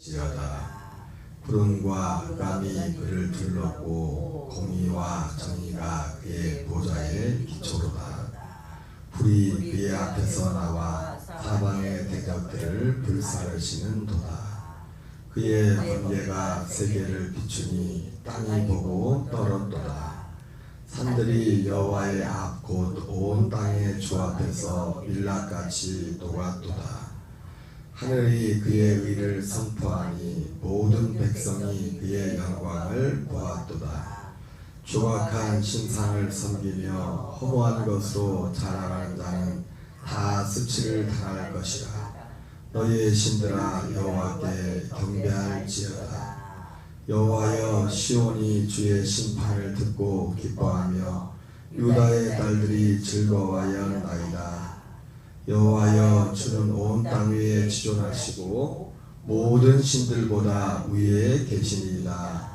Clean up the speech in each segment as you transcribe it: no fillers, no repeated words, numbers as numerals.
지어다. 구름과 흑암이 그를 둘렀고 공의와 정의가 그의 보좌의 기초로다. 불이 그의 앞에서 나와 사방의 대적들을 불사르시는 도다. 그의 번개가 세계를 비추니 땅이 보고 떨었도다. 산들이 여호와의 앞 곧 온 땅의 주 앞에서 밀랍같이 녹았도다. 하늘이 그의 의를 선포하니 모든 백성이 그의 영광을 보았도다. 조각한 신상을 섬기며 허무한 것으로 자랑하는 자는 다 수치를 당할 것이라. 너희의 신들아 여호와께 경배할지어다. 여호와여, 시온이 주의 심판을 듣고 기뻐하며 유다의 딸들이 즐거워하였나이다. 여호와여, 주는 온 땅 위에 지존하시고 모든 신들보다 위에 계시니이다.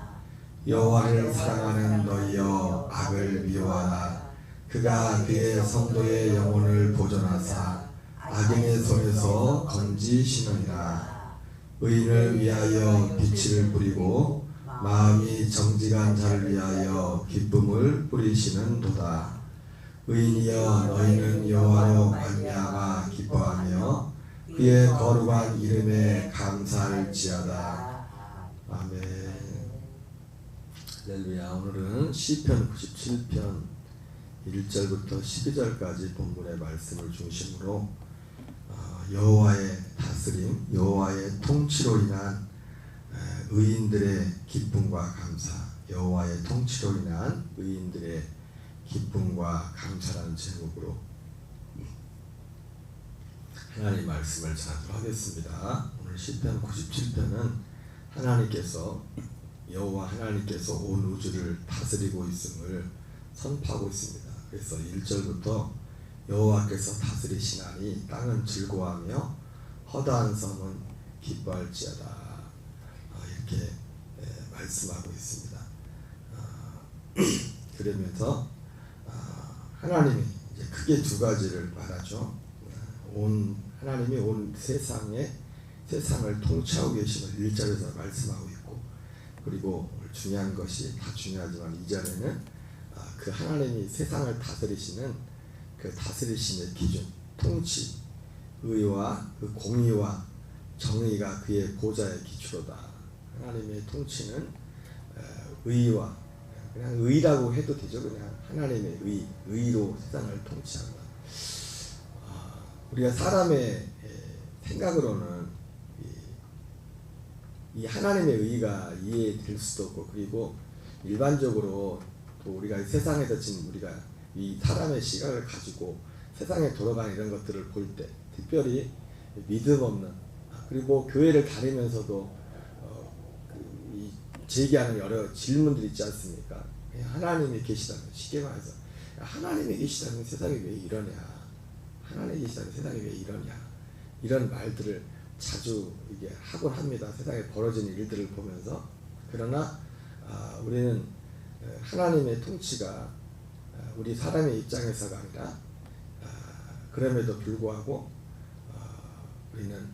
여호와를 사랑하는 너희여, 악을 미워하라. 그가 그의 성도의 영혼을 보존하사 악인의 손에서 건지시느니라. 의인을 위하여 빛을 뿌리고 마음이 정직한 자를 위하여 기쁨을 뿌리시는 도다. 의인이여, 너희는 여호와로 말미암아 기뻐하며 그의 거룩한 이름에 감사할지어다. 아멘. 할렐루야. 오늘은 시편 97편 1절부터 12절까지 본문의 말씀을 중심으로 여호와의 다스림, 여호와의 통치로 인한 의인들의 기쁨과 감사, 여호와의 통치로 인한 의인들의 기쁨과 감사라는 제목으로 하나님 말씀을 전하도록 하겠습니다. 오늘 시편 97편은 하나님께서, 여호와 하나님께서 온 우주를 다스리고 있음을 선포하고 있습니다. 그래서 1절부터 여호와께서 다스리시나니 땅은 즐거워하며 허다한 섬은 기뻐할지어다, 이렇게 말씀하고 있습니다. 그러면서 하나님이 이제 크게 두 가지를 말하죠. 하나님이 온 세상을 통치하고 계심을 1절에서 말씀하고 있고, 그리고 중요한 것이 다 중요하지만 2절에는 그 하나님이 세상을 다스리시는 그 다스리심의 기준, 통치, 의와 그 공의와 정의가 그의 보좌의 기초로다. 하나님의 통치는 의와, 그냥 의라고 해도 되죠. 그냥 하나님의 의로 세상을 통치한다. 우리가 사람의 생각으로는 이 하나님의 의가 이해될 수도 없고, 그리고 일반적으로 또 우리가 세상에서 지금 우리가 이 사람의 시각을 가지고 세상에 돌아가는 이런 것들을 볼 때, 특별히 믿음 없는, 그리고 교회를 다니면서도 제기하는 여러 질문들이 있지 않습니까? 하나님이 계시다면, 쉽게 말해서 하나님이 계시다면 세상이 왜 이러냐, 하나님이 계시다면 세상이 왜 이러냐, 이런 말들을 자주 이게 하곤 합니다. 세상에 벌어지는 일들을 보면서. 그러나 우리는 하나님의 통치가 우리 사람의 입장에서가 아니라, 그럼에도 불구하고 우리는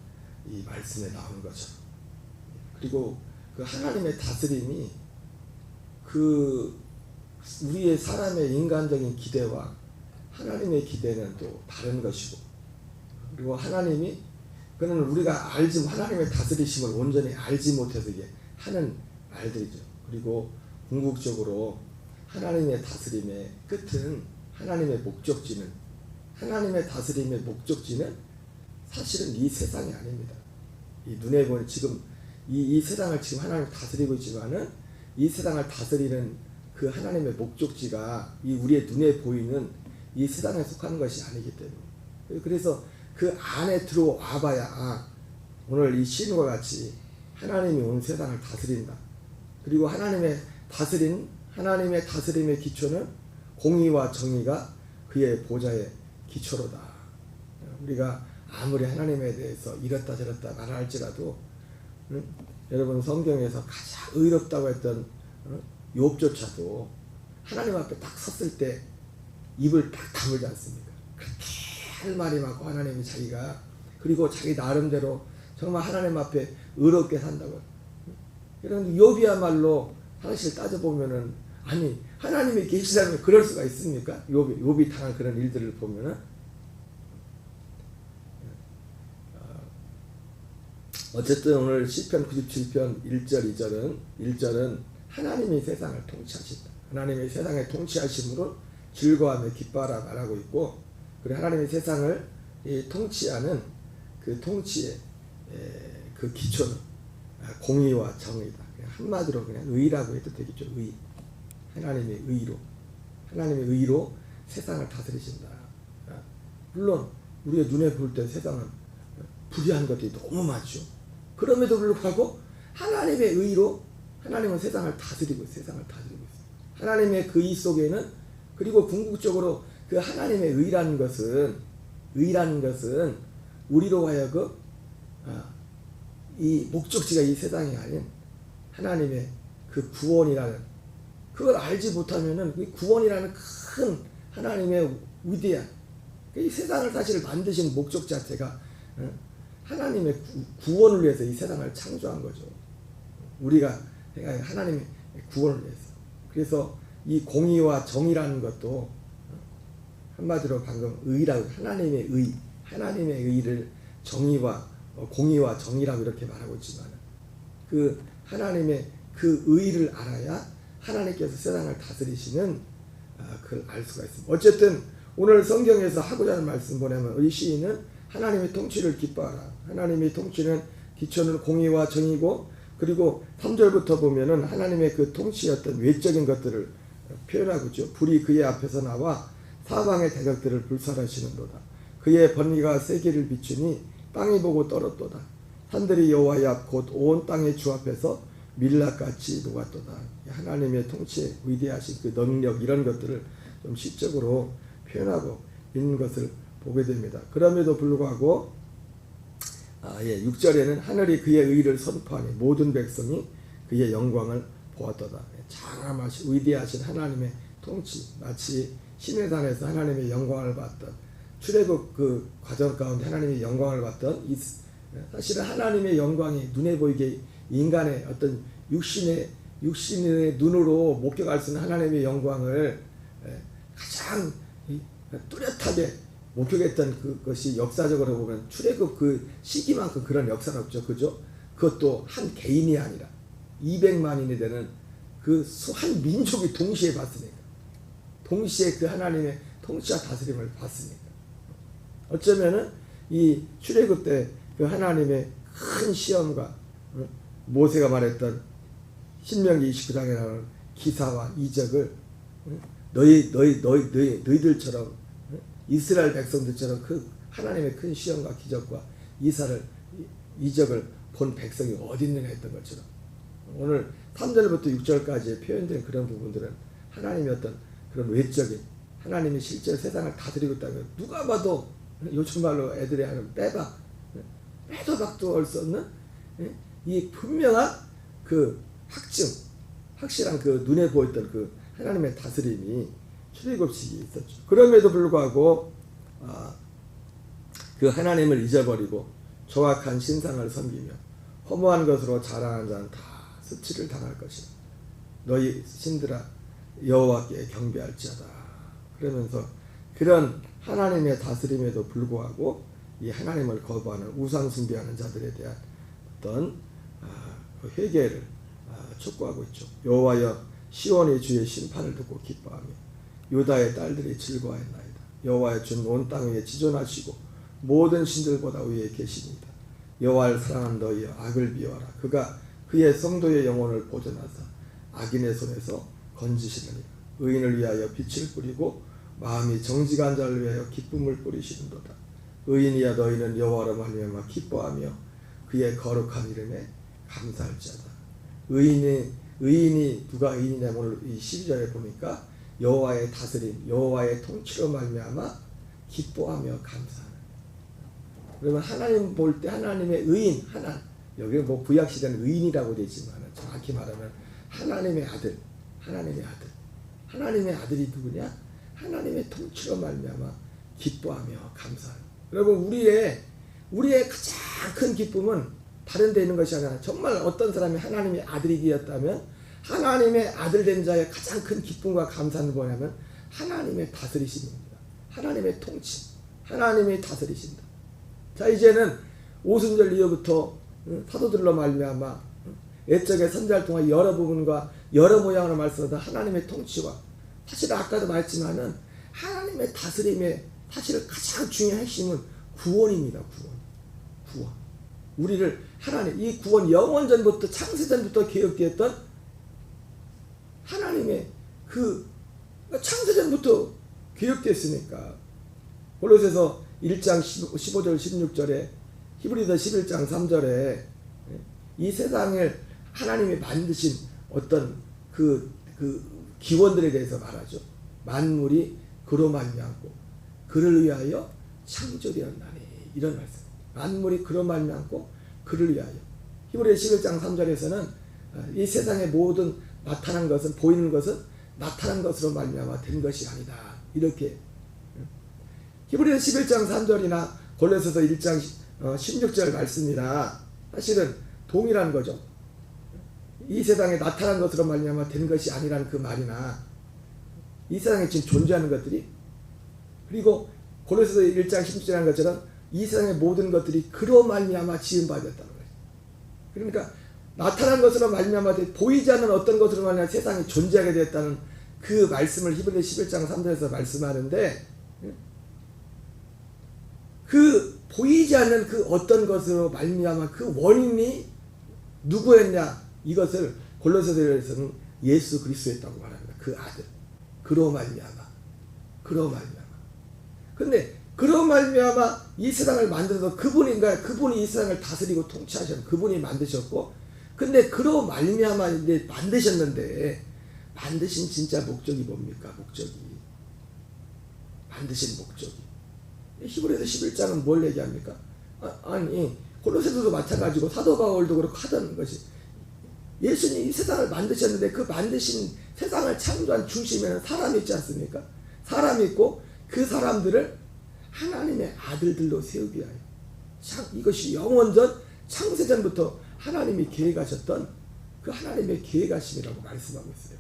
이 말씀에 나오는 거죠. 그리고 그 하나님의 다스림이 그 우리의 사람의 인간적인 기대와 하나님의 기대는 또 다른 것이고, 그리고 하나님이, 그는 우리가 하나님의 다스리심을 온전히 알지 못해서 이게 하는 말들이죠. 그리고 궁극적으로 하나님의 다스림의 끝은, 하나님의 다스림의 목적지는 사실은 이 세상이 아닙니다. 이 눈에 보는 지금 이 세상을 지금 하나님이 다스리고 있지만은, 이 세상을 다스리는 그 하나님의 목적지가 이 우리의 눈에 보이는 이 세상에 속하는 것이 아니기 때문에, 그래서 그 안에 들어와 봐야 오늘 이 시인과 같이 하나님이 온 세상을 다스린다. 그리고 하나님의 다스림의 기초는 공의와 정의가 그의 보좌의 기초로다. 우리가 아무리 하나님에 대해서 이렇다 저렇다 말할지라도, 여러분 성경에서 가장 의롭다고 했던 욥조차도 하나님 앞에 딱 섰을 때 입을 딱 다물지 않습니까? 그렇게 할 말이 많고, 하나님이 자기가, 그리고 자기 나름대로 정말 하나님 앞에 의롭게 산다고. 그런데 욥이야말로 사실 따져보면은 아니 하나님이 계시다면 그럴 수가 있습니까? 욥이 당한 그런 일들을 보면은 어쨌든 오늘 시편 97편 1절 1절은 하나님이 세상을 통치하신다. 하나님의 세상을 통치하심으로 즐거워하며 기뻐하라 말하고 있고, 그리고 하나님의 세상을 통치하는 그 통치의 그 기초는 공의와 정의다. 한마디로 그냥 의라고 해도 되겠죠. 의. 하나님의 의로 세상을 다스리신다. 물론 우리가 눈에 볼 때 세상은 불의한 것들이 너무 많죠. 그럼에도 불구하고 하나님의 의로 하나님은 세상을 다스리고 있어요. 하나님의 그 의 속에는, 그리고 궁극적으로 그 하나님의 의라는 것은 우리로 하여금 이 목적지가 이 세상이 아닌 하나님의 그 구원이라는, 그걸 알지 못하면은 그 구원이라는 큰 하나님의 위대한 이 세상을 사실 만드신 목적 자체가 하나님의 구원을 위해서 이 세상을 창조한 거죠. 우리가 하나님의 구원을 위해서. 그래서 이 공의와 정의라는 것도 한마디로 방금 의라고, 하나님의 의를 정의와 공의와 정의라고 이렇게 말하고 있지만, 그 하나님의 그 의를 알아야 하나님께서 세상을 다스리시는 그걸 알 수가 있습니다. 어쨌든 오늘 성경에서 하고자 하는 말씀 보내면 이 시인은 하나님의 통치를 기뻐하라. 하나님의 통치는 기초는 공의와 정의고, 그리고 3절부터 보면은 하나님의 그 통치의 어떤 외적인 것들을 표현하고 있죠. 불이 그의 앞에서 나와 사방의 대적들을 불살하시는도다. 그의 번개가 세계를 비추니 땅이 보고 떨었도다. 산들이 여호와의 앞 곧 온 땅의 주 앞에서 밀랍같이 녹았도다. 하나님의 통치의 위대하신 그 능력, 이런 것들을 좀 시적으로 표현하고 있는 것을 보게 됩니다. 그럼에도 불구하고 6절에는 하늘이 그의 의를 선포하니 모든 백성이 그의 영광을 보았도다. 장엄하신 위대하신 하나님의 통치, 마치 시내산에서 하나님의 영광을 봤던, 출애굽 그 과정 가운데 하나님의 영광을 봤던, 사실은 하나님의 영광이 눈에 보이게 인간의 어떤 육신의 눈으로 목격할 수 있는 하나님의 영광을 가장 뚜렷하게 목격했던 그것이 역사적으로 보면 출애굽 그 시기만큼 그런 역사는 없죠. 그죠? 그것도 한 개인이 아니라 200만인이 되는 그 한 민족이 동시에 봤으니까. 동시에 그 하나님의 통치와 다스림을 봤으니까. 어쩌면은 이 출애굽 때 그 하나님의 큰 시험과 모세가 말했던 신명기 29장에 나오는 기사와 이적을 너희들처럼 이스라엘 백성들처럼 그 하나님의 큰 시험과 기적과 이적을 본 백성이 어디 있느냐 했던 것처럼, 오늘 3절부터 6절까지 표현된 그런 부분들은 하나님의 어떤 그런 외적인, 하나님이 실제로 세상을 다스리고 있다면 누가 봐도, 요즘 말로 애들이 하는 빼도 박도 할 수 없는 이 분명한 그 확실한 그 눈에 보였던 그 하나님의 다스림이 출애굽식이 있었죠. 그럼에도 불구하고 그 하나님을 잊어버리고 조악한 신상을 섬기며 허무한 것으로 자랑하는 자는 다 수치를 당할 것이다. 너희 신들아 여호와께 경배할지어다. 그러면서 그런 하나님의 다스림에도 불구하고 이 하나님을 거부하는 우상 숭배하는 자들에 대한 어떤 회개를 촉구하고 있죠. 여호와여 시온의 주의 심판을 듣고 기뻐하며 유다의 딸들이 즐거워했나이다. 여호와의 주는 온 땅 위에 지존하시고 모든 신들보다 위에 계십니다. 여호와를 사랑하는 너희여 악을 비워라. 그가 그의 성도의 영혼을 보존하사 악인의 손에서 건지시느니라. 의인을 위하여 빛을 뿌리고 마음이 정직한 자를 위하여 기쁨을 뿌리시는도다. 의인이야 너희는 여호와로 말미암아 기뻐하며 그의 거룩한 이름에 감사할지어다. 의인이 누가 의인이냐면 오늘 이 12절에 보니까 여호와의 다스림, 여호와의 통치로 말미암아 기뻐하며 감사하는. 그러면 하나님 볼 때 하나님의 의인, 여기 뭐 구약 시대는 의인이라고 되지만 정확히 말하면 하나님의 아들. 하나님의 아들이 누구냐? 하나님의 통치로 말미암아 기뻐하며 감사하는. 여러분 우리의 가장 큰 기쁨은 다른 데 있는 것이 아니라 정말 어떤 사람이 하나님의 아들이 되었다면 하나님의 아들 된 자의 가장 큰 기쁨과 감사는 뭐냐면 하나님의 다스리심입니다. 하나님의 통치, 하나님의 다스리신다. 자, 이제는 오순절 이후부터 사도들로 말미암아 옛적의 선지자를 통해 여러 부분과 여러 모양으로 말씀하던 하나님의 통치와 사실 아까도 말했지만은 하나님의 다스림의 사실 가장 중요한 핵심은 구원입니다. 구원. 우리를 하나님, 이 구원 영원전부터 창세전부터 계획되었던 하나님의 그 창세전부터 계획되었으니까 골로새서 1장 15절 16절에 히브리서 11장 3절에 이 세상을 하나님이 만드신 어떤 그 기원들에 대해서 말하죠. 만물이 그로 말미암고 그를 위하여 창조되었나니, 이런 말씀. 만물이 그로 말미암고 그를 위하여. 히브리서 11장 3절에서는 이 세상의 모든 나타난 것은, 보이는 것은 나타난 것으로 말미암아 된 것이 아니다, 이렇게. 히브리서 11장 3절이나 골로새서 1장 16절 말씀이나 사실은 동일한 거죠. 이 세상에 나타난 것으로 말미암아 된 것이 아니라는 그 말이나 이 세상에 지금 존재하는 것들이, 그리고 골로새서 1장 16절이라는 것처럼 이 세상의 모든 것들이 그로 말미암아 지은 바 되었다는 거예요. 그러니까 나타난 것으로 말미암아 보이지 않는 어떤 것으로 말미암아 세상이 존재하게 되었다는 그 말씀을 히브리서 11장 3절에서 말씀하는데, 그 보이지 않는 그 어떤 것으로 말미암아 그 원인이 누구였냐, 이것을 골로새서에서는 예수 그리스도였다고 말합니다. 그 아들, 그로 말미암아. 근데 그로 말미암아 이 세상을 만들어서 그분이 이 세상을 다스리고 통치하셨고 그분이 만드셨고, 근데 그로 말미암아 이제 만드셨는데, 만드신 진짜 목적이 뭡니까? 만드신 목적이. 히브리서 11장은 뭘 얘기합니까? 아니 골로새서도 마찬가지고 사도 바울도 그렇고 하던 것이, 예수님이 이 세상을 만드셨는데 그 만드신 세상을 창조한 중심에는 사람이 있지 않습니까? 사람이 있고 그 사람들을 하나님의 아들들로 세우기 위하여, 이것이 영원전 창세전부터 하나님이 계획하셨던 그 하나님의 계획하심이라고 말씀하고 있어요.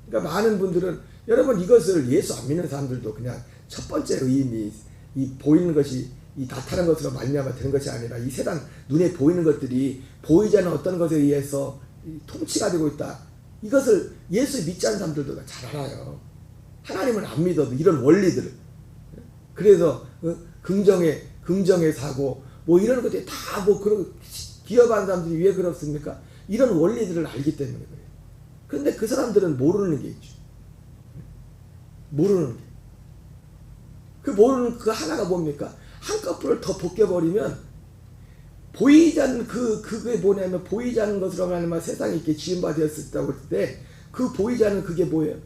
그러니까 많은 분들은, 여러분 이것을 예수 안 믿는 사람들도 그냥 첫 번째 의미, 이 보이는 것이 이 나타난 것으로 말미암아 되는 것이 아니라 이 세상 눈에 보이는 것들이 보이지 않는 어떤 것에 의해서 통치가 되고 있다, 이것을 예수 믿지 않는 사람들도 잘 알아요. 하나님을 안 믿어도 이런 원리들을. 그래서 긍정의 사고 뭐 이런 것들이 다 뭐 그런 기업하는 사람들이 왜 그렇습니까? 이런 원리들을 알기 때문에 그래요. 그런데 그 사람들은 모르는 게 있죠. 모르는 게. 그 모르는 그 하나가 뭡니까? 한꺼풀을 더 벗겨버리면 보이지 않는 그게 뭐냐면, 보이지 않는 것으로 말하면 세상이 이렇게 지음바 되었다고 할 때 그 보이지 않는 그게 뭐예요?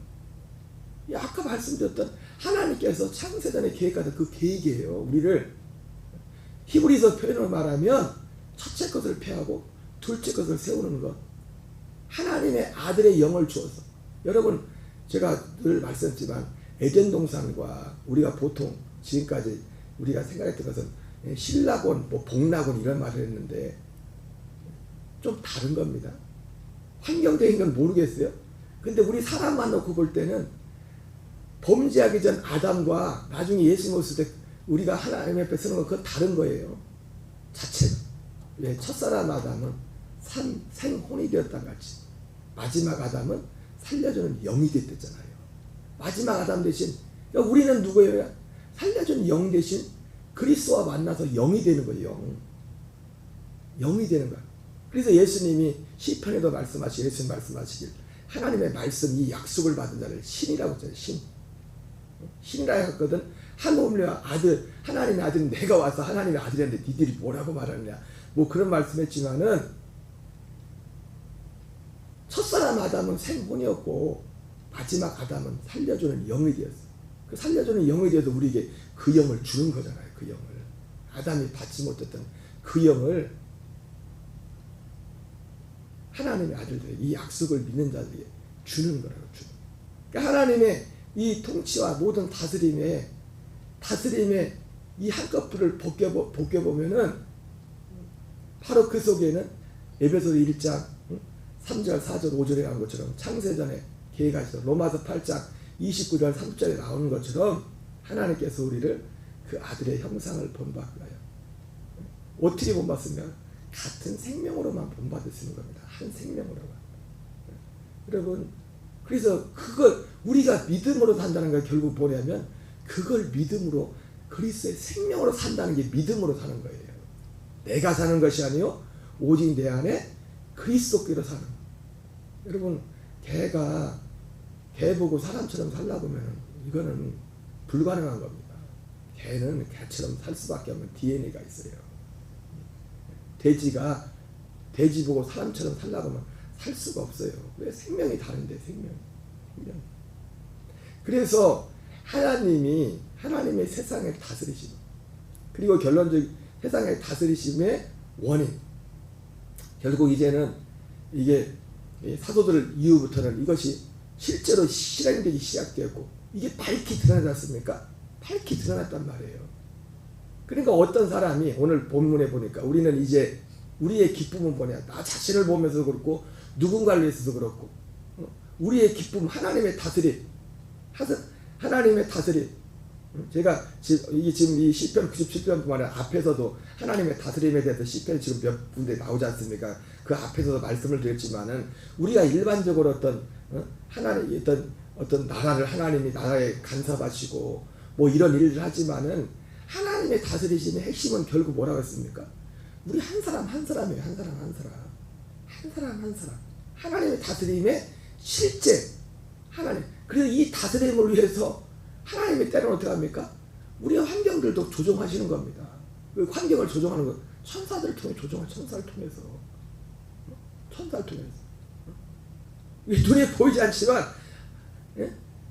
아까 말씀드렸던 하나님께서 창세전에 계획하던 그 계획이에요. 우리를 히브리서 표현으로 말하면 첫째 것을 폐하고 둘째 것을 세우는 것. 하나님의 아들의 영을 주어서, 여러분 제가 늘 말씀했지만 에덴 동산과 우리가 보통 지금까지 우리가 생각했던 것은 신락원, 뭐 복락원 이런 말을 했는데 좀 다른 겁니다. 환경적인 건 모르겠어요. 근데 우리 사람만 놓고 볼 때는 범죄하기 전 아담과 나중에 예수 모실 때 우리가 하나님 앞에 서는 건 그건 다른 거예요. 자체가. 왜? 첫사람 아담은 생혼이 되었다 같이 마지막 아담은 살려주는 영이 됐잖아요. 마지막 아담 대신 우리는 누구예요? 살려준 영 대신 그리스도와 만나서 영이 되는 거예요. 영이 되는 거야. 그래서 예수님이 시편에도 예수님 말씀하시길 하나님의 말씀, 이 약속을 받은 자를 신이라고 했잖아요. 신이라 했거든. 하물며 아들, 하나님의 아들은 내가 와서 하나님의 아들인데 니들이 뭐라고 말하느냐, 뭐 그런 말씀했지만은 첫사람 아담은 생혼이었고 마지막 아담은 살려주는 영이 되었어. 그 살려주는 영이 되어서 우리에게 그 영을 주는 거잖아요. 그 영을 아담이 받지 못했던 그 영을 하나님의 아들들에게, 이 약속을 믿는 자들에게 주는 거라고. 그러니까 하나님의 이 통치와 모든 다스림의 이 한꺼풀을 벗겨보면은 바로 그 속에는 에베소서 1장 3절 4절 5절에 나온 것처럼 창세전에 계획하시던 로마서 8장 29절 30절에 나오는 것처럼 하나님께서 우리를 그 아들의 형상을 본받고요. 어떻게 본받으면 같은 생명으로만 본받으시는 겁니다. 한 생명으로만. 여러분, 그래서 그걸 우리가 믿음으로 산다는 걸 결국 뭐냐면 그걸 믿음으로 그리스도의 생명으로 산다는 게 믿음으로 사는 거예요. 내가 사는 것이 아니요 오직 내 안에 그리스도께로 사는 거예요. 여러분, 개 보고 사람처럼 살라고 하면 이거는 불가능한 겁니다. 개는 개처럼 살 수밖에 없는 DNA가 있어요. 돼지 보고 사람처럼 살라고 하면 살 수가 없어요. 왜? 생명이 다른데, 생명. 그래서 하나님의 세상을 다스리심, 그리고 결론적인 세상의 다스리심의 원인, 결국 이제는 이게 사도들 이후부터는 이것이 실제로 실행되기 시작되었고 이게 밝히 드러나지 않습니까? 밝히 드러났단 말이에요. 그러니까 어떤 사람이 오늘 본문에 보니까 우리는 이제 우리의 기쁨은 뭐냐? 나 자신을 보면서도 그렇고 누군가를 위해서도 그렇고 우리의 기쁨, 하나님의 다스림, 하나님의 다스림. 제가 지금 이 시편 97편 말에 앞에서도 하나님의 다스림에 대해서 시편이 지금 몇 군데 나오지 않습니까? 그 앞에서도 말씀을 드렸지만은 우리가 일반적으로 하나님 어떤 나라를 하나님이 나라에 간섭하시고 뭐 이런 일을 하지만은 하나님의 다스리심의 핵심은 결국 뭐라고 했습니까? 우리 한 사람 한 사람이에요. 한 사람 한 사람. 하나님의 다스림의 실제 하나님. 그래서 이 다스림을 위해서 하나님이 때로는 어떻게 합니까? 우리의 환경들도 조정하시는 겁니다. 그 환경을 조정하는 것, 천사들을 통해 조정한 천사를 통해서. 눈에 보이지 않지만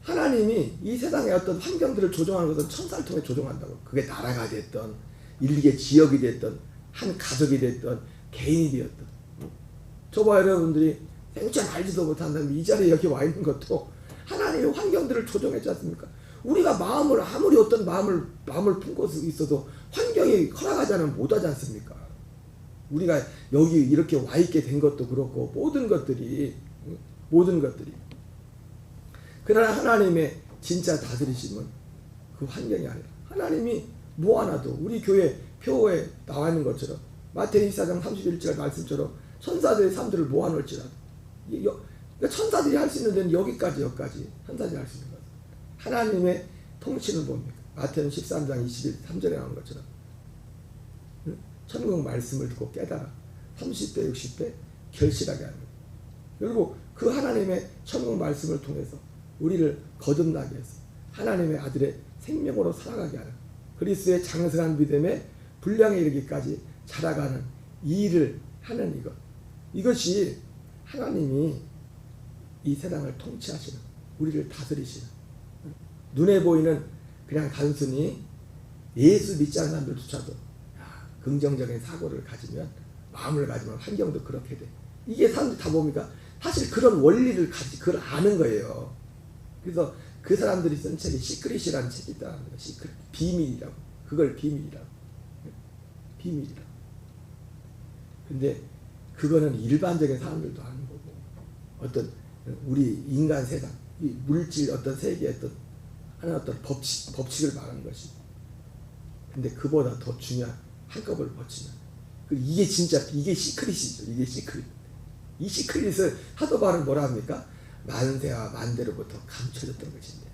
하나님이 이 세상의 어떤 환경들을 조정하는 것은 천사를 통해 조정한다고. 그게 나라가 됐던, 일개 지역이 됐던, 한 가족이 됐던, 개인이 되었던. 저와 여러분들이 생전 알지도 못한 사람이 이 자리에 여기 와 있는 것도 하나님의 환경들을 조정했지 않습니까? 우리가 아무리 어떤 마음을 품고 있어도 환경이 허락하지 않으면 못하지 않습니까? 우리가 여기 이렇게 와 있게 된 것도 그렇고 모든 것들이 그러나 하나님의 진짜 다스리심은 그 환경이 아니라 하나님이 뭐 하나도 우리 교회 표에 나와 있는 것처럼 마태복음 24장 31절 말씀처럼 천사들의 삶들을 모아놓을지라도 그러니까 천사들이 할 수 있는 데는 여기까지 천사들이 할 수 있는 거죠. 하나님의 통치는 뭡니까? 마태복음 13장 23절에 나오는 것처럼 천국 말씀을 듣고 깨달아 30배 60배 결실하게 하는 거예요. 결국 그 하나님의 천국 말씀을 통해서 우리를 거듭나게 해서 하나님의 아들의 생명으로 살아가게 하는 그리스도의 장성한 믿음의 분량에 이르기까지 자라가는 이 일을 하는 이것이 하나님이 이 세상을 통치하시는, 우리를 다스리시는, 눈에 보이는 그냥 단순히 예수 믿지 않는 사람들조차도 긍정적인 사고를 가지면, 마음을 가지면 환경도 그렇게 돼. 이게 사람들이 다 뭡니까? 사실 그런 원리를 그걸 아는 거예요. 그래서 그 사람들이 쓴 책이 시크릿이라는 책이 있다. 시크릿, 비밀이라고. 그걸 비밀이라고. 근데 그거는 일반적인 사람들도 아는 거고, 어떤 우리 인간 세상, 이 물질 어떤 세계의 하나의 어떤 법칙을 말하는 것이. 근데 그보다 더 중요한 한꺼번에 버치면 이게 시크릿이죠. 이게 시크릿. 이 시크릿을 사도 바울은 뭐라 합니까? 만세와 만대로부터 감춰졌던 것인데,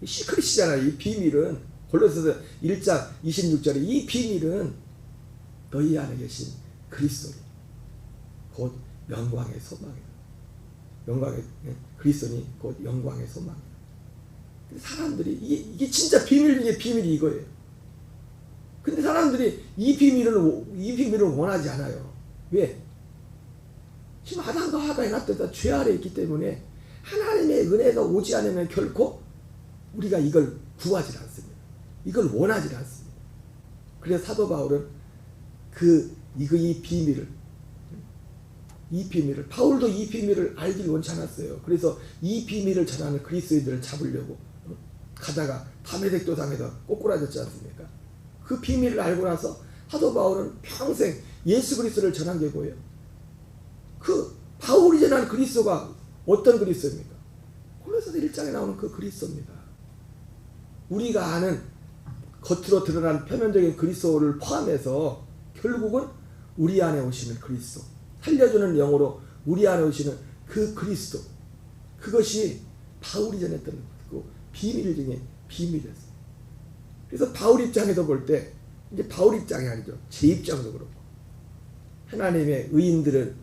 이 시크릿이잖아요. 이 비밀은 골로새서 1장 26절에 이 비밀은 너희 안에 계신 그리스도니 곧 영광의 소망이다. 그리스도니 곧 영광의 소망이다. 사람들이 이게 진짜 비밀이 이거예요. 근데 사람들이 이 비밀을 원하지 않아요. 왜? 지금 아담과 하와가 해놨던 죄 아래 있기 때문에 하나님의 은혜가 오지 않으면 결코 우리가 이걸 구하지 않습니다. 이걸 원하지 않습니다. 그래서 사도 바울은 이 비밀을 바울도 이 비밀을 알길 원치 않았어요. 그래서 이 비밀을 전하는 그리스도인들을 잡으려고 가다가 다메섹 도상에서 꼬꾸라졌지 않습니까? 그 비밀을 알고 나서 사도 바울은 평생 예수 그리스도를 전한 게 뭐예요? 그 바울이 전한 그리스도가 어떤 그리스도입니까? 골로새서 1장에 나오는 그 그리스도입니다. 우리가 아는 겉으로 드러난 표면적인 그리스도를 포함해서 결국은 우리 안에 오시는 그리스도, 살려주는 영으로 우리 안에 오시는 그 그리스도, 그것이 바울이 전했던 그 비밀 중에 비밀이었어요. 그래서 바울 입장에서 볼 때, 이제 바울 입장이 아니죠, 제 입장도 그렇고, 하나님의 의인들은,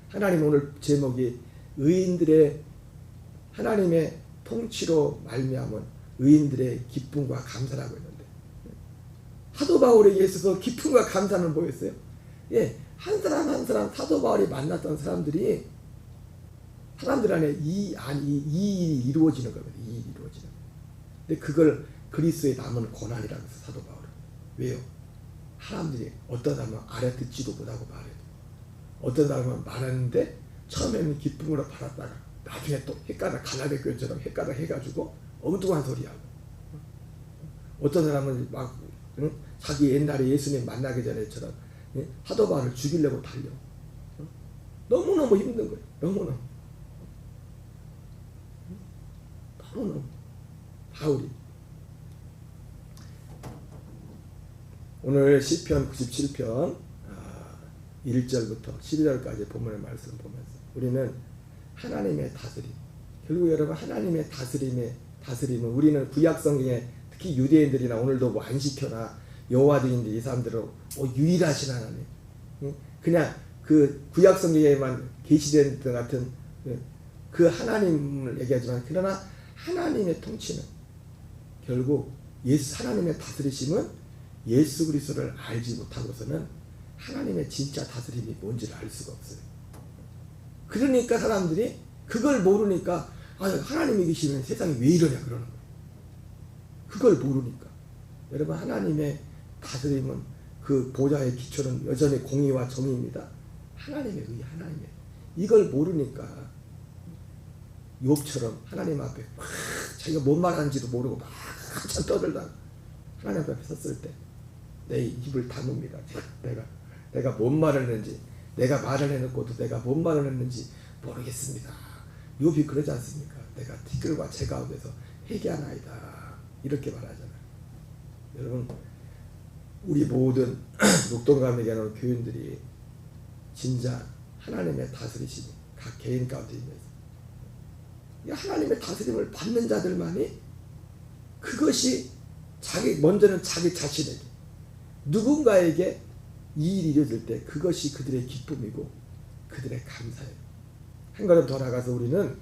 하나님 오늘 제목이 의인들의, 하나님의 통치로 말미암은 의인들의 기쁨과 감사라고 했는데, 사도 바울에게 있어서 기쁨과 감사는 뭐였어요? 예, 한 사람 한 사람 사도 바울이 만났던 사람들이, 사람들 안에 이 일이 이루어지는 겁니다. 이 일이 이루어지는. 근데 그걸 그리스도에 남은 고난이라고 해서 사도 바울은. 왜요? 사람들이 어떤 사람은 알아듣지도 못하고 말해도, 어떤 사람은 말하는데 처음에는 기쁨으로 받았다가 나중에 또 헷갈아, 가나대 교회처럼 헷갈아 해가지고 엉뚱한 소리하고, 어떤 사람은 막 자기 옛날에 예수님 만나기 전에처럼 사도 바울을 죽이려고 달려. 너무너무 힘든 거예요. 너무너무 바울이. 오늘 시편 97편 1절부터 12절까지 본문의 말씀을 보면서 우리는 하나님의 다스림, 결국 여러분 하나님의 다스림은 우리는 구약 성경에 특히 유대인들이나 오늘도 뭐 안식교나 여호와들인데 이 사람들은 유일하신 하나님, 그냥 그 구약 성경에만 계시된 것 같은 그 하나님을 얘기하지만, 그러나 하나님의 통치는 결국 하나님의 다스리심은 예수 그리스도를 알지 못하고서는 하나님의 진짜 다스림이 뭔지를 알 수가 없어요. 그러니까 사람들이 그걸 모르니까 하나님이 계시면 세상이 왜 이러냐 그러는 거예요. 그걸 모르니까. 여러분 하나님의 다스림은 그 보좌의 기초는 여전히 공의와 정의입니다. 하나님의 의, 하나님의. 이걸 모르니까 욥처럼 하나님 앞에 막 자기가 뭔 말하는지도 모르고 막 한참 떠들다가 하나님 앞에 섰을 때 내 입을 다뭅니다. 내가 뭔 말을 했는지, 내가 말을 해놓고도 내가 뭔 말을 했는지 모르겠습니다. 욥이 그러지 않습니까? 내가 티끌과 재 가운데서 회개하나이다 이렇게 말하잖아요. 여러분 우리 모든 녹동감에게 하는 교인들이 진짜 하나님의 다스리심이 각 개인 가운데 있면서 하나님의 다스림을 받는 자들만이 그것이 먼저는 자기 자신에게, 누군가에게 이 일이 이루어질 때 그것이 그들의 기쁨이고 그들의 감사예요. 한 걸음 더 나가서 우리는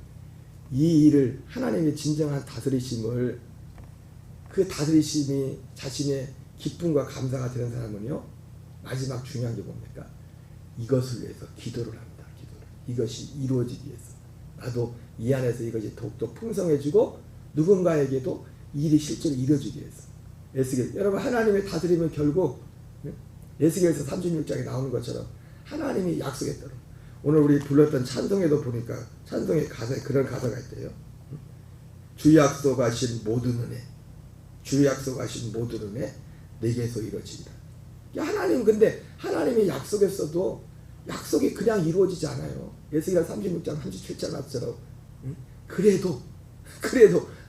이 일을, 하나님의 진정한 다스리심을, 그 다스리심이 자신의 기쁨과 감사가 되는 사람은요, 마지막 중요한 게 뭡니까? 이것을 위해서 기도를 합니다. 이것이 이루어지기 위해서. 나도 이 안에서 이것이 더욱더 풍성해지고 누군가에게도 이 일이 실제로 이루어지기 위해서. 여러분 하나님의 다스림은 결국 에스겔서 36장에 나오는 것처럼 하나님이 약속했더라. 오늘 우리 불렀던 찬송에도 보니까 찬송의 가사에 그런 가사가 있대요. 주 약속하신 모든 은혜, 주 약속하신 모든 은혜 내게서 이루어지리라. 하나님, 근데 하나님이 약속했어도 약속이 그냥 이루어지지 않아요. 에스겔 36장 37절 말처럼 그래도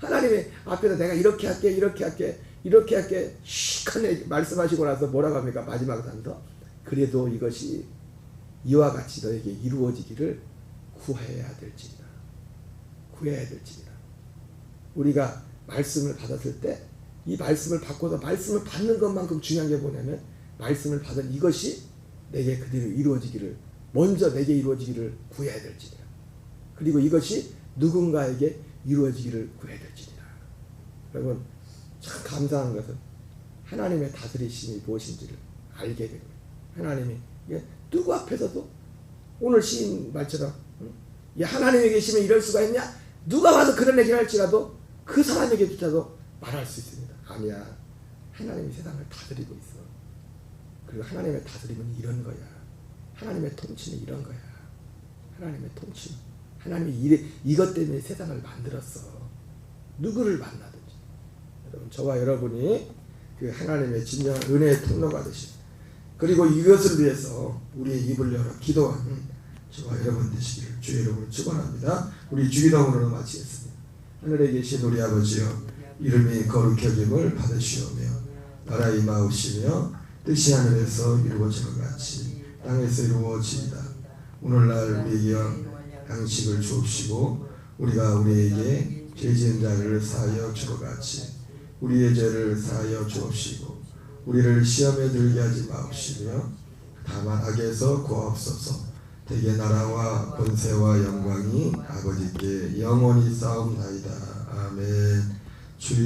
하나님의 앞에서 내가 이렇게 할게 시간에 말씀하시고 나서 뭐라고 합니까? 마지막 단서, 그래도 이것이 이와 같이 너에게 이루어지기를 구해야 될지니라. 우리가 말씀을 받았을 때 이 말씀을 받고서 말씀을 받는 것만큼 중요한 게 뭐냐면, 말씀을 받은 이것이 내게 그대로 이루어지기를, 먼저 내게 이루어지기를 구해야 될지니라. 그리고 이것이 누군가에게 이루어지기를 구해야 될지니라. 여러분 참 감사한 것은 하나님의 다스리심이 무엇인지를 알게 된 거예요. 하나님이 누구 앞에서도 오늘 시인 말처럼 하나님이 계시면 이럴 수가 있냐? 누가 와서 그런 얘기를 할지라도 그 사람에게조차도 말할 수 있습니다. 아니야, 하나님이 세상을 다스리고 있어. 그리고 하나님의 다스림은 이런 거야. 하나님의 통치는 이런 거야. 하나님의 통치, 하나님이 이것 때문에 세상을 만들었어. 누구를 만나든지. 여러분, 저와 여러분이 그 하나님의 진정한 은혜의 통로가 되시고, 그리고 이것을 위해서 우리의 입을 열어 기도하는 저와 여러분 되시기를 주의 이름으로 축원합니다. 우리 주기도문으로 마치겠습니다. 하늘에 계신 우리 아버지여, 이름이 거룩해짐을 받으시오며 나라 임하옵시며 뜻이 하늘에서 이루어진 것 같이 땅에서 이루어지이다. 오늘날 우리에게 양식을 주옵시고 우리가 우리에게 죄 지은 자를 사하여 주것 같이 우리의 죄를 사하여 주옵시고 우리를 시험에 들게 하지 마옵시며 다만 악에서 구하옵소서. 대개 나라와 권세와 영광이 아버지께 영원히 싸움나이다. 아멘. 주의